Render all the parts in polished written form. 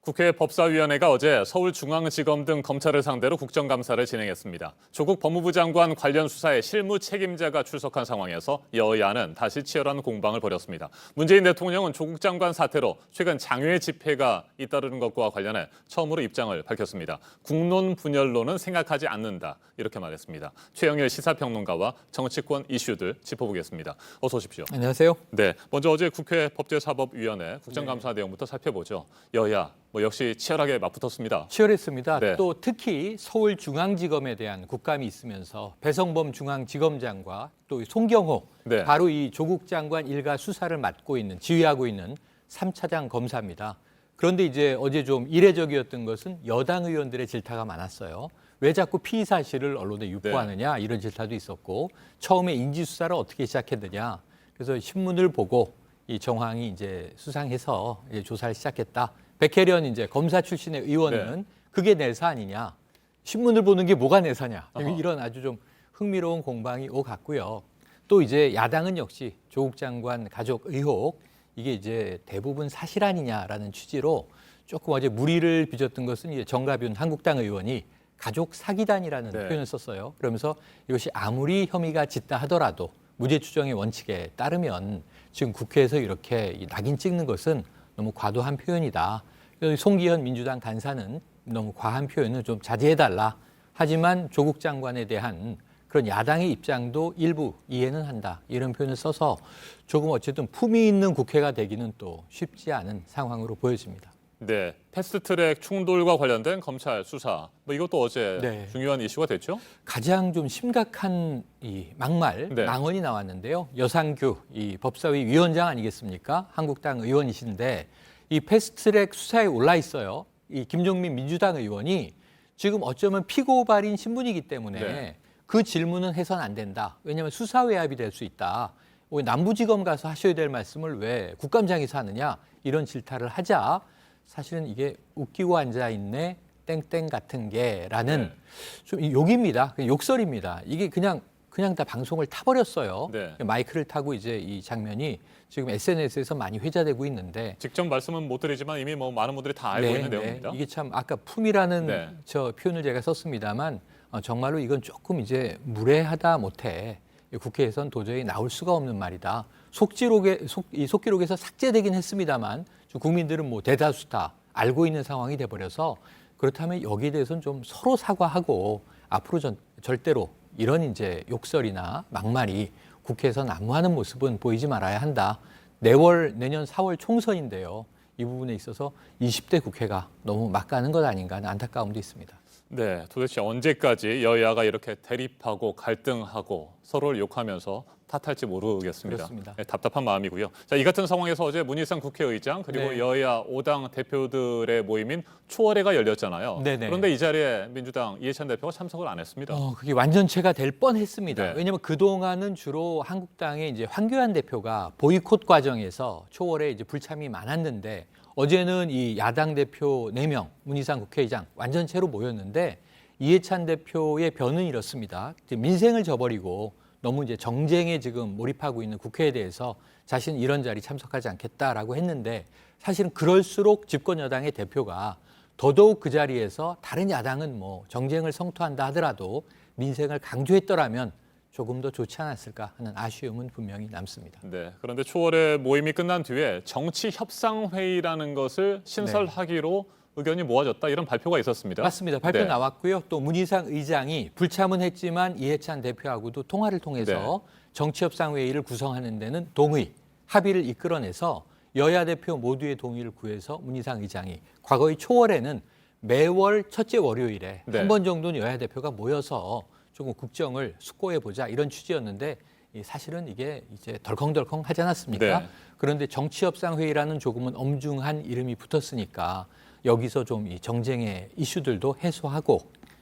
국회 법사위원회가 어제 서울중앙지검 등 검찰을 상대로 국정감사를 진행했습니다. 조국 법무부 장관 관련 수사에 실무 책임자가 출석한 상황에서 여야는 다시 치열한 공방을 벌였습니다. 문재인 대통령은 조국 장관 사태로 최근 장외 집회가 잇따르는 것과 관련해 처음으로 입장을 밝혔습니다. 국론 분열로는 생각하지 않는다 이렇게 말했습니다. 최영일 시사평론가와 정치권 이슈들 짚어보겠습니다. 어서 오십시오. 안녕하세요. 네, 먼저 어제 국회 법제사법위원회 국정감사 내용부터 살펴보죠. 여야 역시 치열하게 맞붙었습니다. 치열했습니다. 네. 또 특히 서울중앙지검에 대한 국감이 있으면서 배성범 중앙지검장과 또 송경호 네. 바로 이 조국 장관 일가 수사를 맡고 있는 지휘하고 있는 3차장 검사입니다. 그런데 이제 어제 좀 이례적이었던 것은 여당 의원들의 질타가 많았어요. 왜 자꾸 피의 사실을 언론에 유포하느냐 이런 질타도 있었고 처음에 인지수사를 어떻게 시작했느냐. 그래서 신문을 보고 이 정황이 이제 수상해서 이제 조사를 시작했다. 백혜련 이제 검사 출신의 의원은 네. 그게 내사 아니냐. 신문을 보는 게 뭐가 내사냐. 어허. 이런 아주 좀 흥미로운 공방이 오갔고요. 또 이제 야당은 역시 조국 장관 가족 의혹 이게 이제 대부분 사실 아니냐라는 취지로 조금 어제 물의를 빚었던 것은 이제 정가윤 한국당 의원이 가족 사기단이라는 네. 표현을 썼어요. 그러면서 이것이 아무리 혐의가 짙다 하더라도 무죄 추정의 원칙에 따르면 지금 국회에서 이렇게 낙인 찍는 것은 너무 과도한 표현이다. 송기현 민주당 간사는 너무 과한 표현은 좀 자제해달라. 하지만 조국 장관에 대한 그런 야당의 입장도 일부 이해는 한다. 이런 표현을 써서 조금 어쨌든 품위 있는 국회가 되기는 또 쉽지 않은 상황으로 보여집니다. 네, 패스트트랙 충돌과 관련된 검찰 수사 이것도 어제 네. 중요한 이슈가 됐죠? 가장 좀 심각한 이 막말, 네. 망언이 나왔는데요. 여상규 이 법사위 위원장 아니겠습니까? 한국당 의원이신데 이 패스트트랙 수사에 올라 있어요. 이 김종민 민주당 의원이 지금 어쩌면 피고발인 신분이기 때문에 네. 그 질문은 해서는 안 된다. 왜냐하면 수사 외압이 될 수 있다. 왜 남부지검 가서 하셔야 될 말씀을 왜 국감장에서 하느냐 이런 질타를 하자 사실은 이게 웃기고 앉아있네 땡땡 같은 게라는 네. 좀 욕입니다. 욕설입니다. 이게 그냥 다 방송을 타버렸어요. 네. 마이크를 타고 이제 이 장면이 지금 SNS에서 많이 회자되고 있는데 직접 말씀은 못 드리지만 이미 많은 분들이 다 알고 있는 내용입니다. 이게 참 아까 품이라는 네. 저 표현을 제가 썼습니다만 정말로 이건 조금 이제 무례하다 못해 국회에선 도저히 나올 수가 없는 말이다. 속기록에서 삭제되긴 했습니다만 국민들은 뭐 대다수 다 알고 있는 상황이 돼버려서 그렇다면 여기에 대해서는 좀 서로 사과하고 앞으로 절대로 이런 이제 욕설이나 막말이 국회에서 난무하는 모습은 보이지 말아야 한다. 내년 4월 총선인데요. 이 부분에 있어서 20대 국회가 너무 막 가는 것 아닌가 하는 안타까움도 있습니다. 네, 도대체 언제까지 여야가 이렇게 대립하고 갈등하고 서로를 욕하면서 탓할지 모르겠습니다. 그렇습니다. 네, 답답한 마음이고요. 자, 이 같은 상황에서 어제 문희상 국회의장 그리고 네. 여야 5당 대표들의 모임인 초월회가 열렸잖아요. 네네. 그런데 이 자리에 민주당 이해찬 대표가 참석을 안 했습니다. 그게 완전체가 될 뻔했습니다. 네. 왜냐하면 그 동안은 주로 한국당의 이제 황교안 대표가 보이콧 과정에서 초월에 이제 불참이 많았는데 어제는 이 야당 대표 4명, 문희상 국회의장 완전체로 모였는데 이해찬 대표의 변은 이렇습니다. 민생을 저버리고 너무 이제 정쟁에 지금 몰입하고 있는 국회에 대해서 자신은 이런 자리 참석하지 않겠다라고 했는데 사실은 그럴수록 집권 여당의 대표가 더더욱 그 자리에서 다른 야당은 뭐 정쟁을 성토한다 하더라도 민생을 강조했더라면 조금 더 좋지 않았을까 하는 아쉬움은 분명히 남습니다. 네, 그런데 초월회 모임이 끝난 뒤에 정치협상회의라는 것을 신설하기로 의견이 모아졌다 이런 발표가 있었습니다. 맞습니다. 발표 네. 나왔고요. 또 문희상 의장이 불참은 했지만 이해찬 대표하고도 통화를 통해서 정치협상회의를 구성하는 데는 동의, 합의를 이끌어내서 여야 대표 모두의 동의를 구해서 문희상 의장이 과거의 초월에는 매월 첫째 월요일에 네. 한 번 정도는 여야 대표가 모여서 조금 국정을 숙고해보자 이런 취지였는데 사실은 이게 이제 덜컹덜컹 하지 않았습니까? 네. 그런데 정치협상회의라는 조금은 엄중한 이름이 붙었으니까 여기서 좀 이 정쟁의 이슈들도 해소하고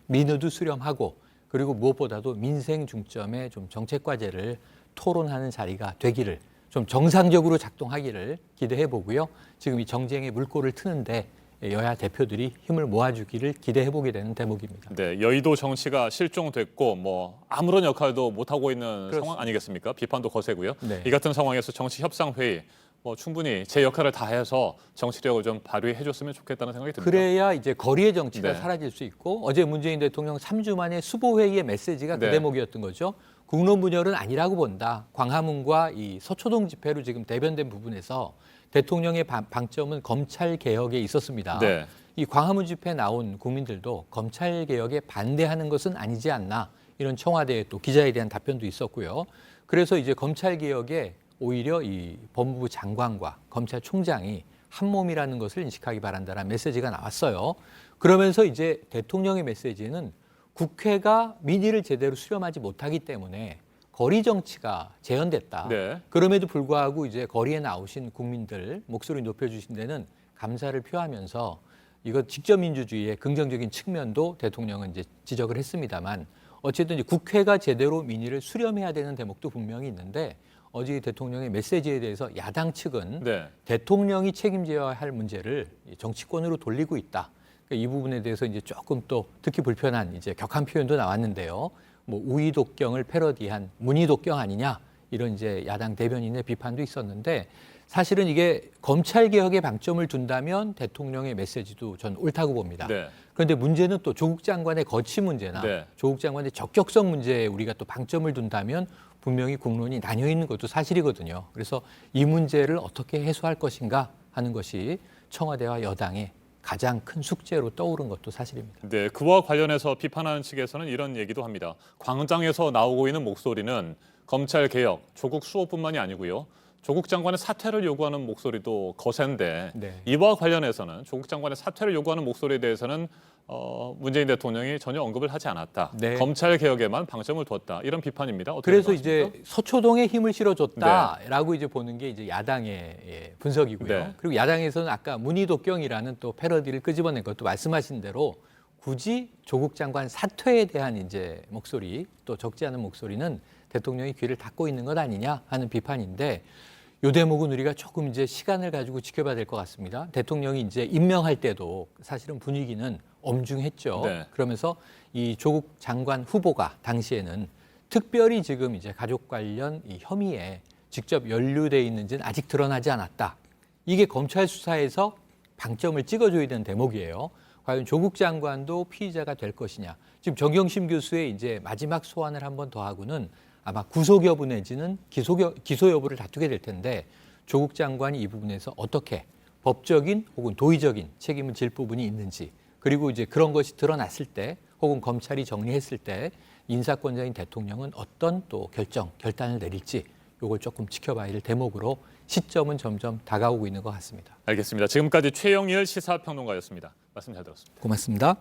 민의도 수렴하고 그리고 무엇보다도 민생 중점의 좀 정책 과제를 토론하는 자리가 되기를 좀 정상적으로 작동하기를 기대해 보고요. 지금 이 정쟁의 물꼬를 트는데 여야 대표들이 힘을 모아주기를 기대해 보게 되는 대목입니다. 네, 여의도 정치가 실종됐고 아무런 역할도 못 하고 있는 그렇습니다. 상황 아니겠습니까? 비판도 거세고요. 네. 이 같은 상황에서 정치 협상 회의 뭐 충분히 제 역할을 다해서 정치력을 좀 발휘해줬으면 좋겠다는 생각이 듭니다. 그래야 이제 거리의 정치가 네. 사라질 수 있고 어제 문재인 대통령 3주 만에 수보회의의 메시지가 그 네. 대목이었던 거죠. 국론 분열은 아니라고 본다. 광화문과 이 서초동 집회로 지금 대변된 부분에서 대통령의 방점은 검찰 개혁에 있었습니다. 네. 이 광화문 집회에 나온 국민들도 검찰 개혁에 반대하는 것은 아니지 않나 이런 청와대의 또 기자에 대한 답변도 있었고요. 그래서 이제 검찰 개혁에 오히려 이 법무부 장관과 검찰총장이 한 몸이라는 것을 인식하기 바란다라는 메시지가 나왔어요. 그러면서 이제 대통령의 메시지는 국회가 민의를 제대로 수렴하지 못하기 때문에 거리 정치가 재현됐다. 네. 그럼에도 불구하고 이제 거리에 나오신 국민들 목소리 높여주신 데는 감사를 표하면서 이거 직접 민주주의의 긍정적인 측면도 대통령은 이제 지적을 했습니다만 어쨌든 이제 국회가 제대로 민의를 수렴해야 되는 대목도 분명히 있는데 어제 대통령의 메시지에 대해서 야당 측은 네. 대통령이 책임져야 할 문제를 정치권으로 돌리고 있다. 그러니까 이 부분에 대해서 이제 조금 또 듣기 불편한 이제 격한 표현도 나왔는데요. 뭐 우이독경을 패러디한 문이독경 아니냐 이런 이제 야당 대변인의 비판도 있었는데 사실은 이게 검찰 개혁에 방점을 둔다면 대통령의 메시지도 전 옳다고 봅니다. 네. 그런데 문제는 또 조국 장관의 거취 문제나 네. 조국 장관의 적격성 문제에 우리가 또 방점을 둔다면 분명히 국론이 나뉘어 있는 것도 사실이거든요. 그래서 이 문제를 어떻게 해소할 것인가 하는 것이 청와대와 여당의 가장 큰 숙제로 떠오른 것도 사실입니다. 네, 그와 관련해서 비판하는 측에서는 이런 얘기도 합니다. 광장에서 나오고 있는 목소리는 검찰 개혁, 조국 수호뿐만이 아니고요. 조국 장관의 사퇴를 요구하는 목소리도 거센데 네. 이와 관련해서는 조국 장관의 사퇴를 요구하는 목소리에 대해서는 문재인 대통령이 전혀 언급을 하지 않았다. 네. 검찰 개혁에만 방점을 뒀다. 이런 비판입니다. 어떻게 그래서 생각하십니까? 이제 서초동에 힘을 실어줬다라고 이제 보는 게 이제 야당의 분석이고요. 네. 그리고 야당에서는 아까 문희독경이라는 또 패러디를 끄집어낸 것도 말씀하신 대로 굳이 조국 장관 사퇴에 대한 이제 목소리 또 적지 않은 목소리는 대통령이 귀를 닫고 있는 것 아니냐 하는 비판인데 이 대목은 우리가 조금 이제 시간을 가지고 지켜봐야 될 것 같습니다. 대통령이 이제 임명할 때도 사실은 분위기는 엄중했죠. 네. 그러면서 이 조국 장관 후보가 당시에는 특별히 지금 이제 가족 관련 이 혐의에 직접 연루돼 있는지는 아직 드러나지 않았다. 이게 검찰 수사에서 방점을 찍어줘야 되는 대목이에요. 과연 조국 장관도 피의자가 될 것이냐. 지금 정경심 교수의 이제 마지막 소환을 한 번 더 하고는 아마 구속 여부 내지는 기소 여부를 다투게 될 텐데 조국 장관이 이 부분에서 어떻게 법적인 혹은 도의적인 책임을 질 부분이 있는지 그리고 이제 그런 것이 드러났을 때 혹은 검찰이 정리했을 때 인사권자인 대통령은 어떤 또 결단을 내릴지 이걸 조금 지켜봐야 할 대목으로 시점은 점점 다가오고 있는 것 같습니다. 알겠습니다. 지금까지 최영일 시사평론가였습니다. 말씀 잘 들었습니다. 고맙습니다.